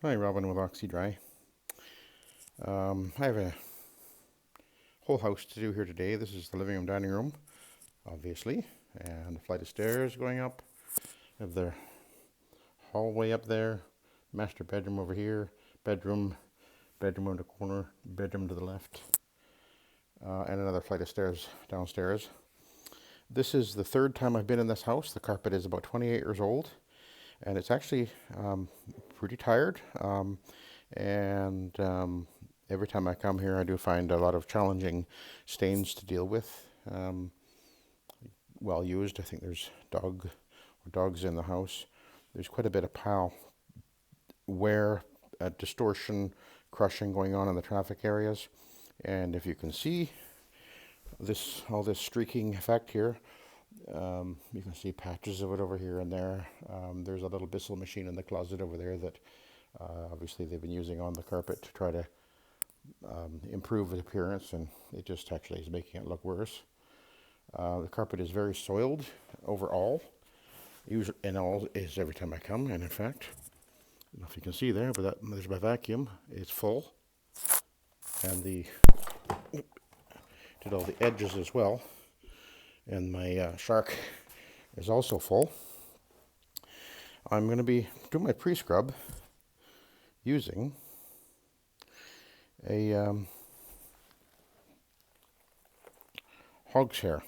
Hi, Robin with Oxy-Dry. I have a whole house to do here today. This is the living room, dining room, obviously, and a flight of stairs going up. I have the hallway up there, master bedroom over here, bedroom, bedroom in the corner, bedroom to the left, and another flight of stairs downstairs. This is the third time I've been in this house. The carpet is about 28 years old, and it's actually pretty tired. And every time I come here, I do find a lot of challenging stains to deal with. Well used. I think there's dogs in the house. There's quite a bit of pile wear, distortion, crushing going on in the traffic areas. And if you can see all this streaking effect here, you can see patches of it over here and there. There's a little Bissell machine in the closet over there that obviously they've been using on the carpet to try to improve the appearance, and it just actually is making it look worse. The carpet is very soiled overall. Usually, and all is every time I come, and in fact, I don't know if you can see there, but there's my vacuum. It's full, and did all the edges as well. And my shark is also full. I'm going to be doing my pre-scrub using a hog's hair.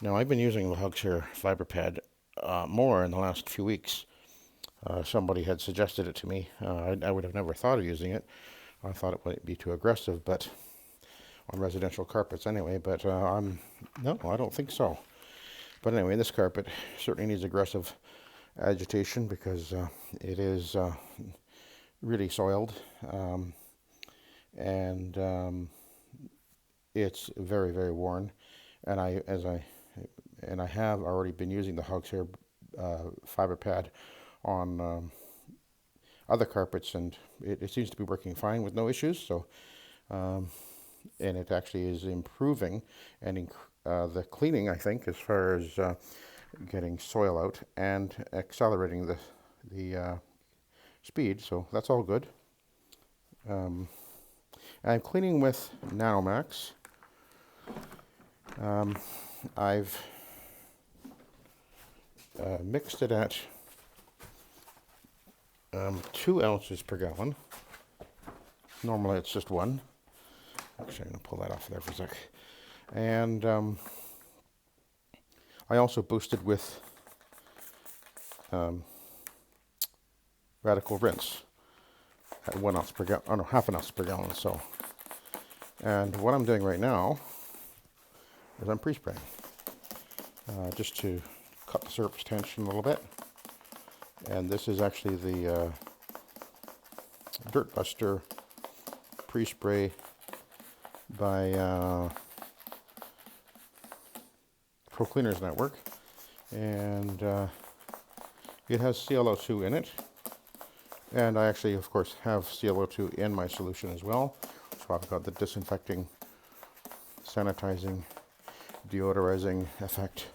Now, I've been using the hog's hair fiber pad more in the last few weeks. Somebody had suggested it to me. I would have never thought of using it. I thought it might be too aggressive, but on residential carpets anyway. But no, I don't think so. But anyway, this carpet certainly needs aggressive agitation because it is really soiled, and it's very, very worn. And I have already been using the hog's hair fiber pad on other carpets, and it seems to be working fine with no issues. So, and it actually is improving and the cleaning, I think, as far as getting soil out and accelerating the speed. So that's all good. I'm cleaning with Nanomax. I've mixed it at 2 ounces per gallon. Normally it's just 1. Actually, I'm going to pull that off there for a sec. And I also boosted with Radical Rinse at 1 ounce per gallon, oh no, half an ounce per gallon. So, and what I'm doing right now is I'm pre-spraying just to cut the surface tension a little bit. And this is actually the Dirt Buster pre-spray by Pro Cleaners Network, and it has ClO2 in it, and I actually, of course, have ClO2 in my solution as well. So I've got the disinfecting, sanitizing, deodorizing effect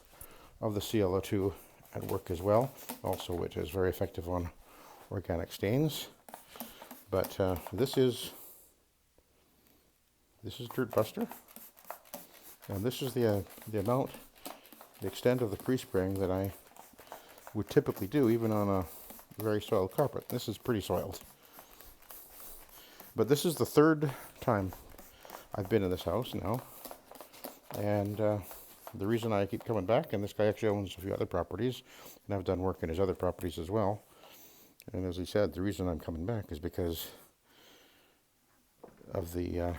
of the ClO2 at work as well. Also, it is very effective on organic stains. But this is Dirt Buster, and this is the amount, the extent of the pre-spraying that I would typically do, even on a very soiled carpet. This is pretty soiled. But this is the third time I've been in this house now, and the reason I keep coming back, and this guy actually owns a few other properties, and I've done work in his other properties as well. And as he said, the reason I'm coming back is because of the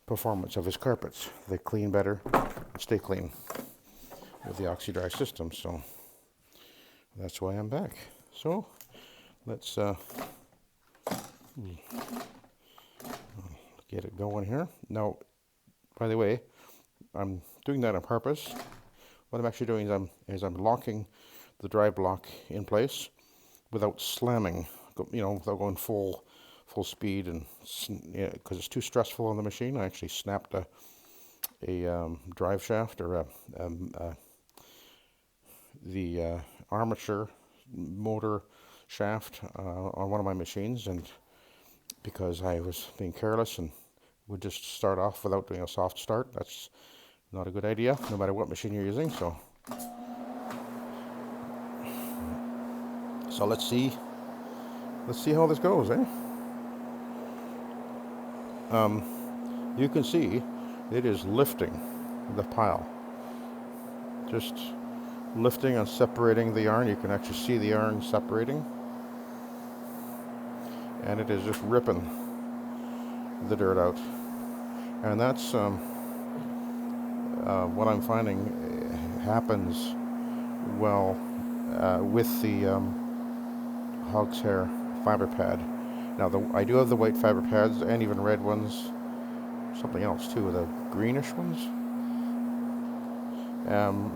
performance of his carpets. They clean better and stay clean with the Oxy-Dry system. So that's why I'm back. So let's get it going here. Now, by the way, I'm doing that on purpose. What I'm actually doing is I'm locking the dry block in place without slamming, without going full speed, and because it's too stressful on the machine. I actually snapped a drive shaft, or the armature motor shaft on one of my machines, and because I was being careless and would just start off without doing a soft start. That's not a good idea, no matter what machine you're using. So let's see how this goes, eh? You can see it is lifting the pile, just lifting and separating the yarn. You can actually see the yarn separating, and it is just ripping the dirt out. And that's what I'm finding happens well with the hog's hair fiber pad. Now I do have the white fiber pads and even red ones, something else too, the greenish ones.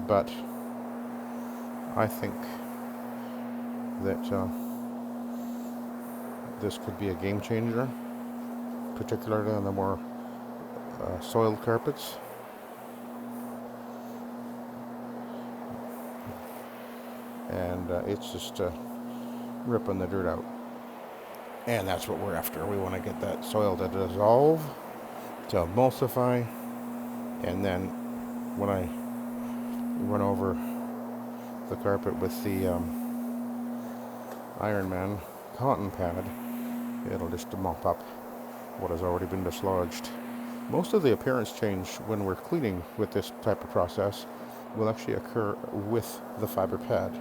But I think that this could be a game changer, particularly on the more soiled carpets. And it's just ripping the dirt out. And that's what we're after. We want to get that soil to dissolve, to emulsify, and then when I run over the carpet with the Iron Man cotton pad, it'll just mop up what has already been dislodged. Most of the appearance change when we're cleaning with this type of process will actually occur with the fiber pad.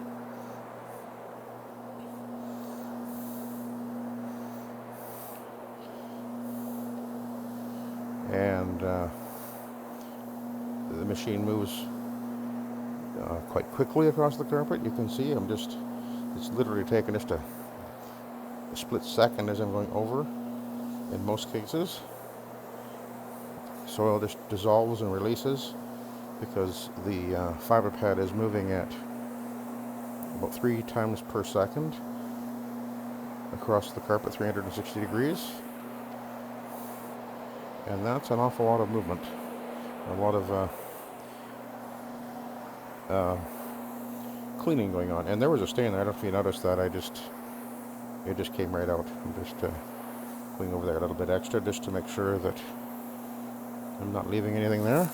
And the machine moves quite quickly across the carpet. You can see it's literally taking just a split second as I'm going over in most cases. Soil just dissolves and releases because the fiber pad is moving at about 3 times per second across the carpet, 360 degrees. And that's an awful lot of movement, a lot of cleaning going on. And there was a stain there. I don't know if you noticed that. It just came right out. I'm just going over there a little bit extra just to make sure that I'm not leaving anything there.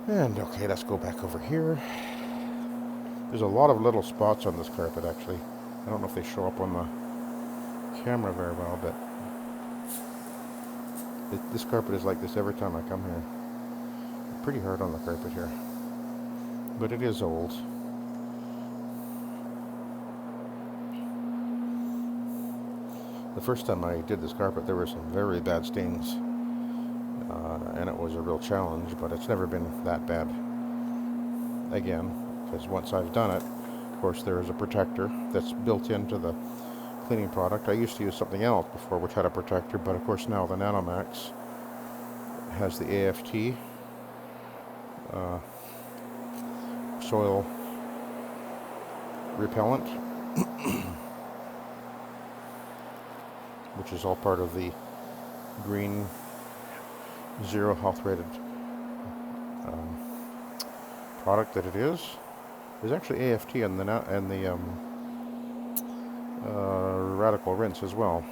And okay, let's go back over here. There's a lot of little spots on this carpet, actually. I don't know if they show up on the camera very well, but this carpet is like this every time I come here. Pretty hard on the carpet here, but it is old. The first time I did this carpet, there were some very bad stains, and it was a real challenge, but it's never been that bad again, because once I've done it, of course, there is a protector that's built into the cleaning product. I used to use something else before which had a protector, but of course now the Nanomax has the AFT soil repellent, which is all part of the green zero health rated product that it is. There's actually AFT in the radical rinse as well.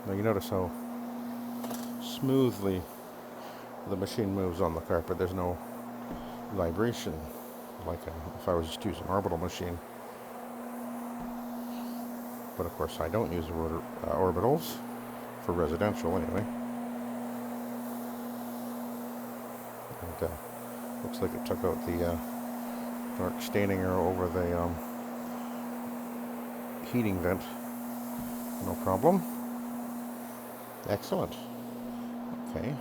Now you notice how smoothly the machine moves on the carpet. There's no vibration like if I was just using an orbital machine. But of course I don't use orbitals for residential anyway. And looks like it took out the dark staining over the heating vent. No problem. Excellent. Okay.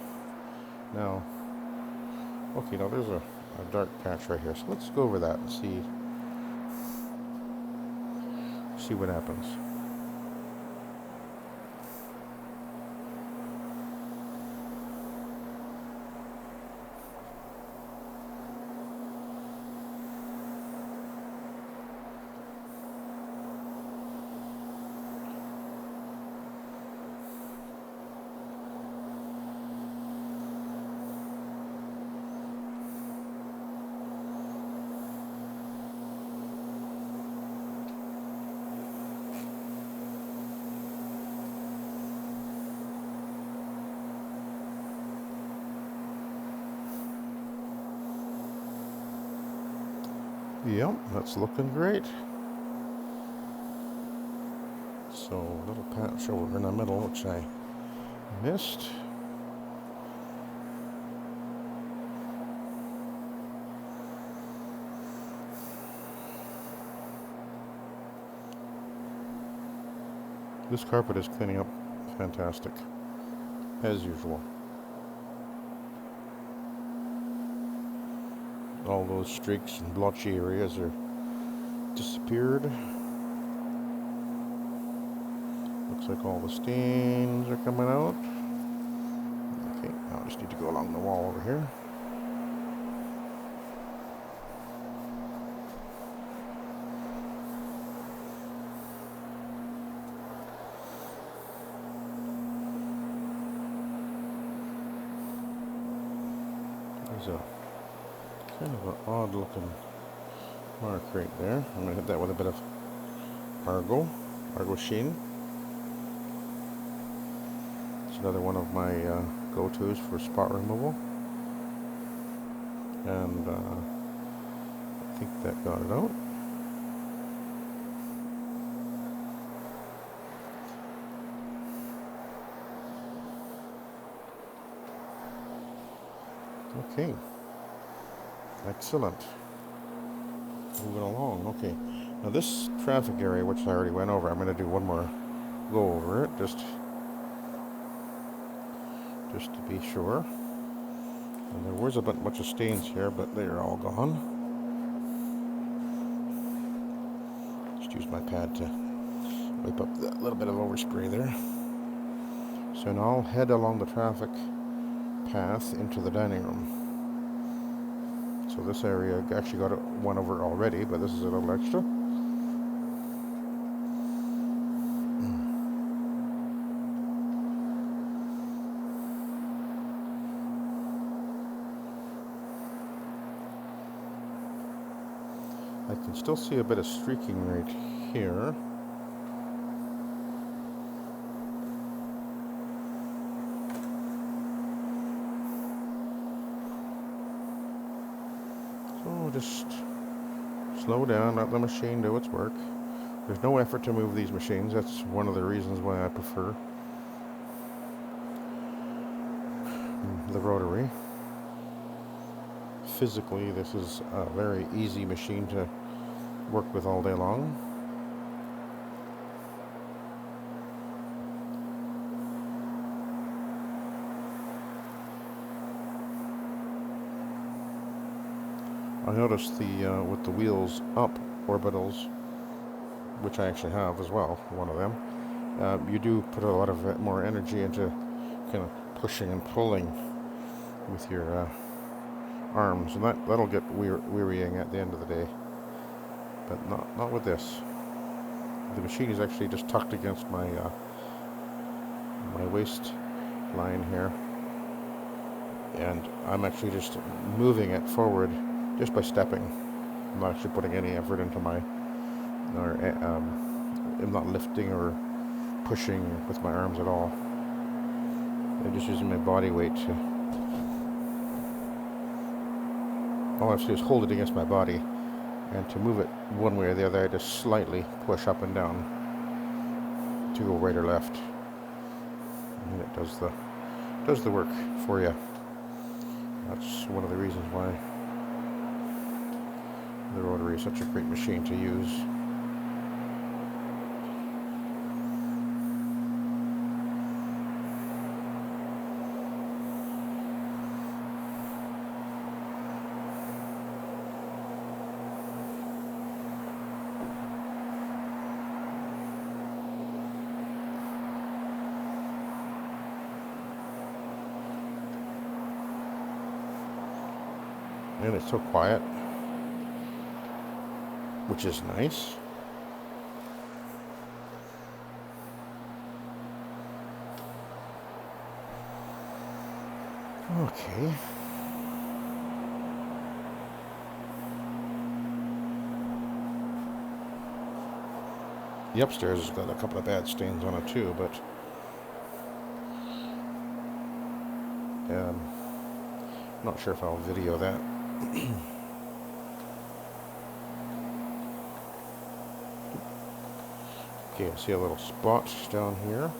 Now there's a dark patch right here. So let's go over that and see what happens. Yep, that's looking great. So a little patch over in the middle, which I missed. This carpet is cleaning up fantastic, as usual. All those streaks and blotchy areas are disappeared. Looks like all the stains are coming out. Okay, now I just need to go along the wall over here. There's a kind of an odd looking mark right there. I'm going to hit that with a bit of Argo Sheen. It's another one of my go-tos for spot removal. And I think that got it out. Okay. Excellent. Moving along. Okay. Now this traffic area, which I already went over, I'm going to do one more go over it, just to be sure. And there was a bunch of stains here, but they're all gone. Just use my pad to wipe up that little bit of overspray there. So now I'll head along the traffic path into the dining room. So this area actually got one over already, but this is a little extra. I can still see a bit of streaking right here. So just slow down, let the machine do its work. There's no effort to move these machines. That's one of the reasons why I prefer the rotary. Physically, this is a very easy machine to work with all day long. I noticed with the wheels up orbitals, which I actually have as well, one of them, you do put a lot of more energy into kind of pushing and pulling with your arms, and that'll get wearying at the end of the day. But not with this. The machine is actually just tucked against my my waist line here, and I'm actually just moving it forward just by stepping. I'm not actually putting any effort into I'm not lifting or pushing with my arms at all. I'm just using my body weight to. All I have to do is hold it against my body, and to move it one way or the other, I just slightly push up and down to go right or left, and it does the work for you. That's one of the reasons why the rotary is such a great machine to use. And it's so quiet, which is nice. Okay. The upstairs has got a couple of bad stains on it too, but not sure if I'll video that. Okay, I see a little spot down here.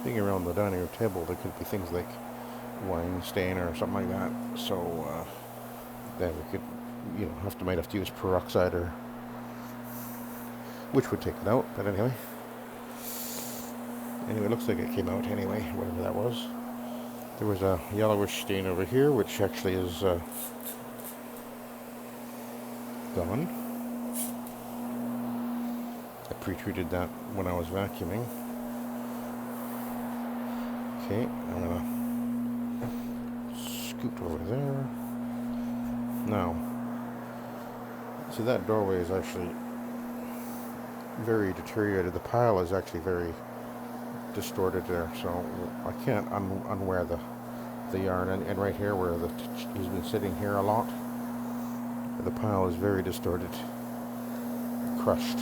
Being around the dining room table, there could be things like wine stain or something like that. So then we could, might have to use peroxide, or which would take it out. But anyway, it looks like it came out anyway, whatever that was. There was a yellowish stain over here, which actually is gone. I pre-treated that when I was vacuuming. Okay, I'm gonna scoot over there. Now, see, that doorway is actually very deteriorated. The pile is actually very distorted there, so I can't unwear the yarn. And right here, where he's been sitting here a lot, the pile is very distorted, crushed,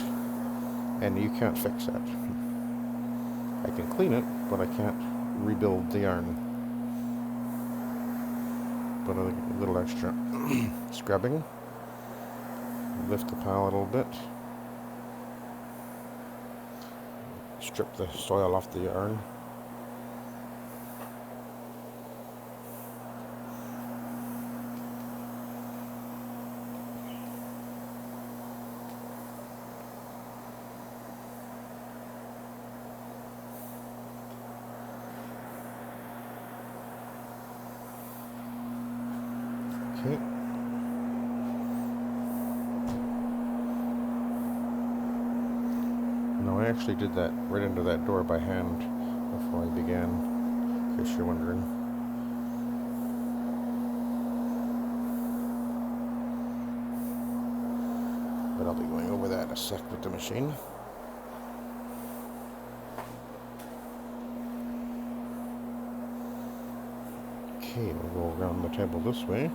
and you can't fix that. I can clean it, but I can't rebuild the yarn. But a little extra scrubbing, lift the pile a little bit, strip the soil off the yarn. Okay. No, I actually did that right into that door by hand before I began, in case you're wondering. But I'll be going over that in a sec with the machine. Okay, we'll go around the table this way.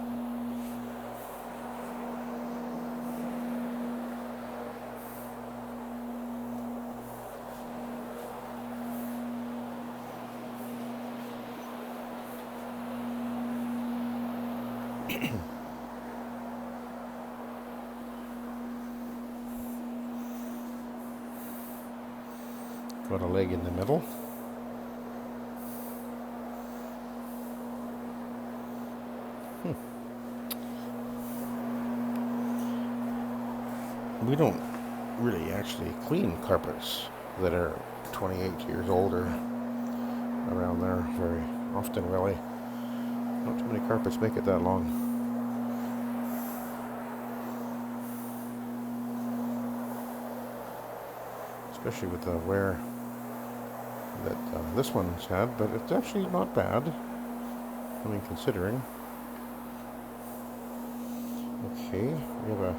Got a leg in the middle. We don't really actually clean carpets that are 28 years old or around there very often, really. Not too many carpets make it that long. Especially with the wear that this one's had, but it's actually not bad, I mean, considering. Okay, we have a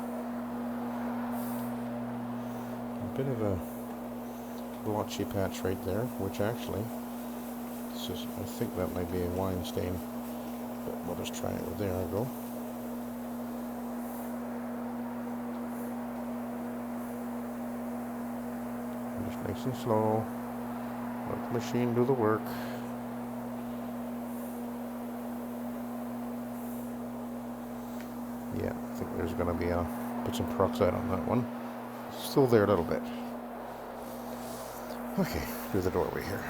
bit of a blotchy patch right there, which actually, I think that might be a wine stain, but we'll just try it. There I go. Just nice and slow. Let the machine do the work. Yeah, I think there's going to be put some peroxide on that one. Still there a little bit. Okay, through the doorway here.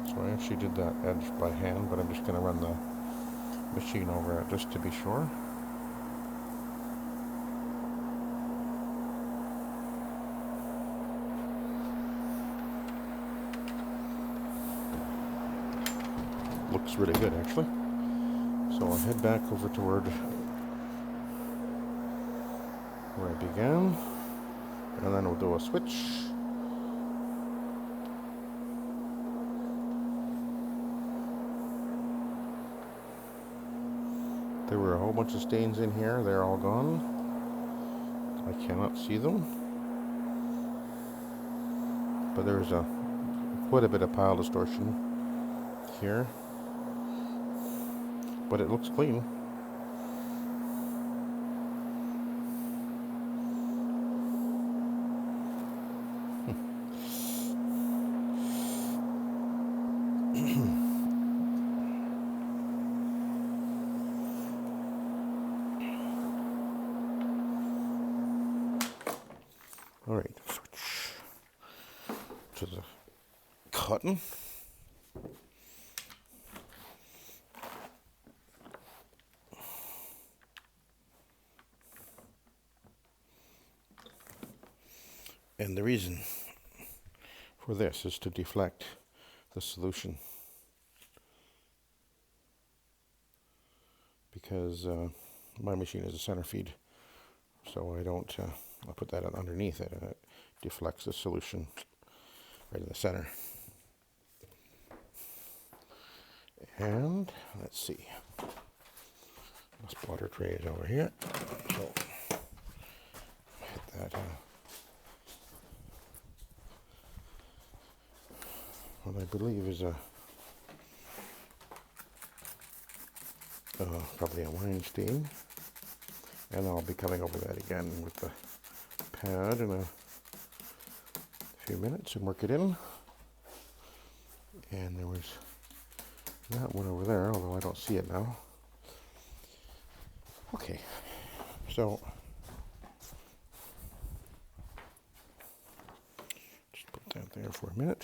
So I actually did that edge by hand, but I'm just going to run the machine over it just to be sure. Looks really good, actually. So I'll head back over toward where I began, and then we'll do a switch. There were a whole bunch of stains in here. They're all gone. I cannot see them. But there's quite a bit of pile distortion here. But it looks clean. All right, switch to the cotton. And the reason for this is to deflect the solution, because my machine is a center feed, so I don't, I put that underneath it and it deflects the solution right in the center. And let's see, the spotter tray is over here, so hit that what I believe is probably a wine stain, and I'll be coming over that again with the pad in a few minutes and work it in. And there was that one over there, although I don't see it now. Okay, so just put that there for a minute.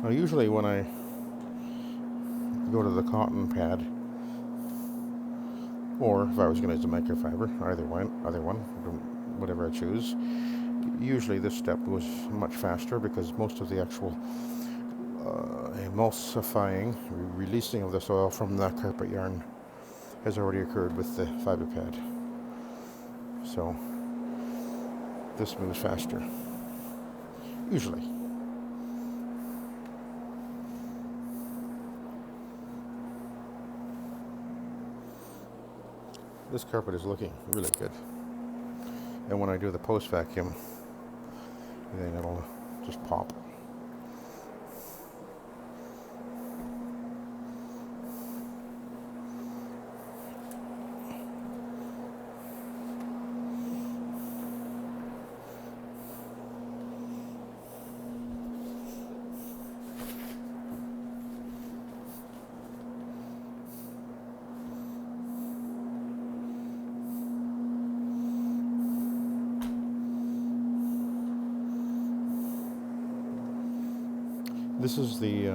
Now, usually when I go to the cotton pad, or if I was going to use the microfiber, either one, whatever I choose, usually this step goes much faster because most of the actual emulsifying, releasing of this oil from the carpet yarn has already occurred with the fiber pad. So this moves faster, usually. This carpet is looking really good. And when I do the post vacuum, then it'll just pop. This is the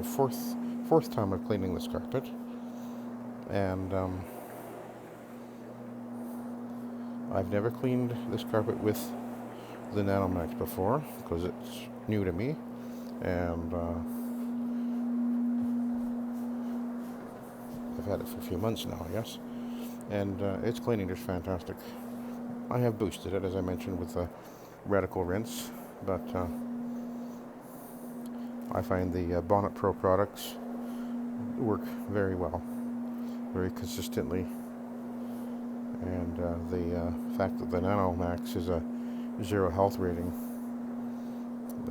fourth time I'm cleaning this carpet, and I've never cleaned this carpet with the Nanomax before because it's new to me, and I've had it for a few months now, I guess, and it's cleaning just fantastic. I have boosted it, as I mentioned, with a radical rinse, but I find the Bonnet Pro products work very well, very consistently, and the fact that the Nanomax is a 0 health rating,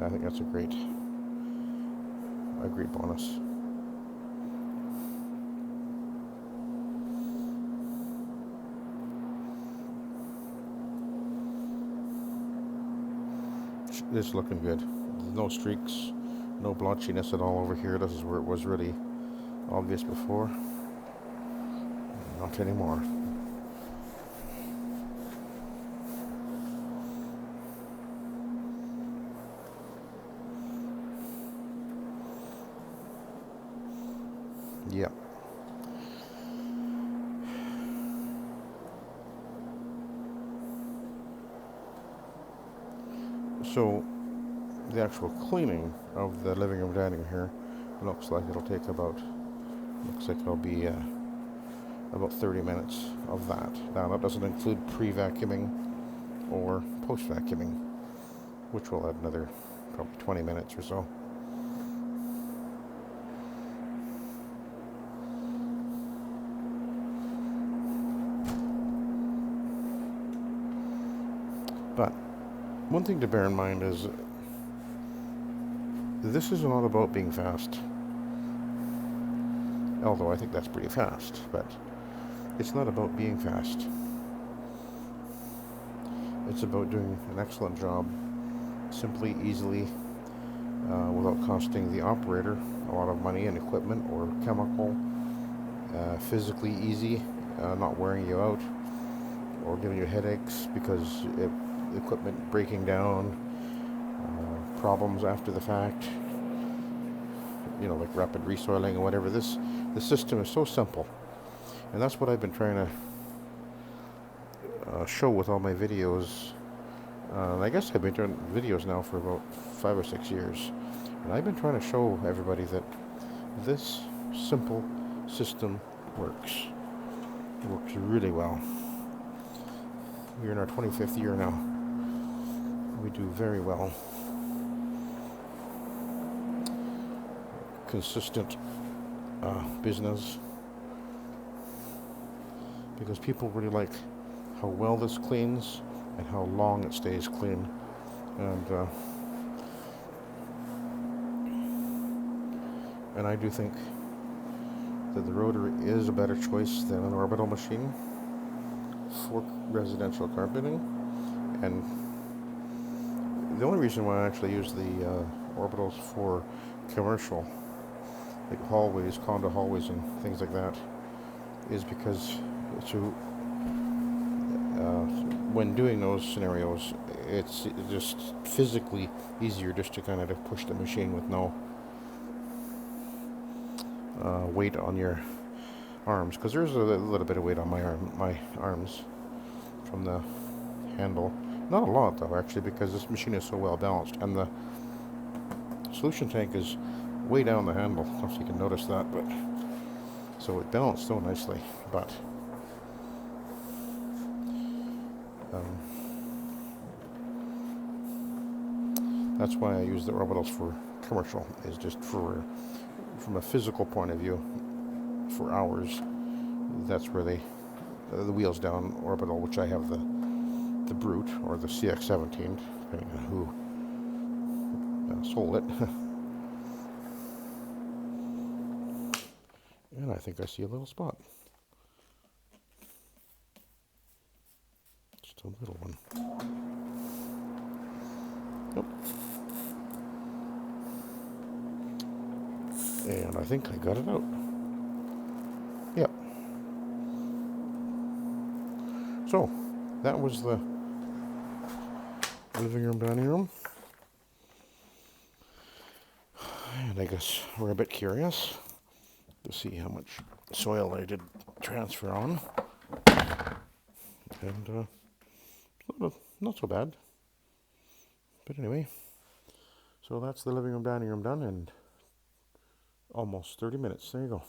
I think that's a great bonus. It's looking good. There's no streaks, no blotchiness at all over here. This is where it was really obvious before. Not anymore. Yep. So the actual cleaning of the living room dining here looks like it'll take about, it'll be about 30 minutes of that. Now that doesn't include pre-vacuuming or post-vacuuming, which will add another probably 20 minutes or so. But one thing to bear in mind is this is not about being fast, although I think that's pretty fast, but it's not about being fast. It's about doing an excellent job simply, easily, without costing the operator a lot of money and equipment or chemical. Physically easy, not wearing you out or giving you headaches because equipment breaking down, problems after the fact, like rapid resoiling or whatever. The system is so simple, and that's what I've been trying to show with all my videos. I guess I've been doing videos now for about 5 or 6 years, and I've been trying to show everybody that this simple system works. It works really well. We're in our 25th year now. We do very well. Consistent business, because people really like how well this cleans and how long it stays clean. And I do think that the rotary is a better choice than an orbital machine for residential carpeting. And the only reason why I actually use the orbitals for commercial, like hallways, condo hallways and things like that, is because when doing those scenarios, it's just physically easier just to kind of push the machine with no weight on your arms, because there's a little bit of weight on my arms from the handle. Not a lot though, actually, because this machine is so well balanced, and the solution tank is way down the handle. I don't know if you can notice that, but so it balanced so nicely. But that's why I use the orbitals for commercial, is just from a physical point of view, for hours. That's where the wheels down orbital, which I have the Brute or the CX-17, depending on who sold it. And I think I see a little spot. Just a little one. Nope. And I think I got it out. Yep. So, that was the living room, dining room. And I guess we're a bit curious to see how much soil I did transfer on. And not so bad. But anyway, so that's the living room, dining room done in almost 30 minutes. There you go.